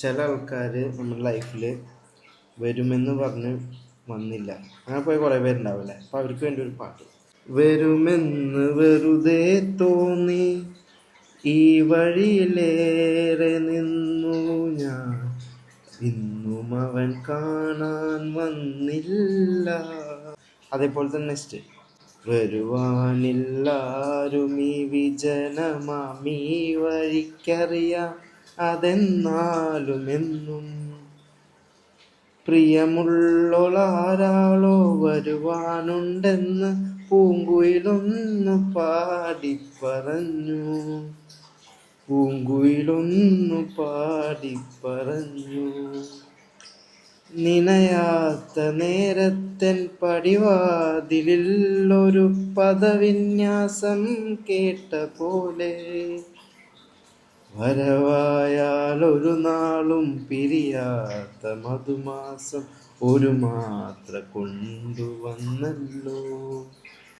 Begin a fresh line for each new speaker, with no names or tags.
ചില ആൾക്കാർ നമ്മുടെ ലൈഫിൽ വരുമെന്ന് പറഞ്ഞ് വന്നില്ല. അങ്ങനെ പോയി കുറേ പേരുണ്ടാവില്ലേ? അപ്പം അവർക്ക് വേണ്ടി ഒരു പാട്ട്. വരുമെന്ന് വെറുതെ തോന്നി ഈ വഴിയിലേറെ നിന്നു ഞാൻ, ഇന്നും അവൻ കാണാൻ വന്നില്ല. അതേപോലെ തന്നെ നെക്സ്റ്റ്, വരുവാനില്ലാരും ഈ വിജനമാമീ വഴിക്കറിയാം, അതെന്നാലും എന്നും പ്രിയമുള്ളോളാരാളോ വരുവാനുണ്ടെന്ന് പൂങ്കുയിലൊന്നു പാടിപ്പറഞ്ഞു, പൂങ്കുയിലൊന്നു പാടിപ്പറഞ്ഞു. നിനയാത്ത നേരത്തൻ പടിവാതിലിൽ ഒരു പദവിന്യാസം കേട്ട പോലെ, വരവായാൽ ഒരു നാളും പിരിയാത്ത മധുമാസം ഒരു മാത്ര കൊണ്ടുവന്നല്ലോ.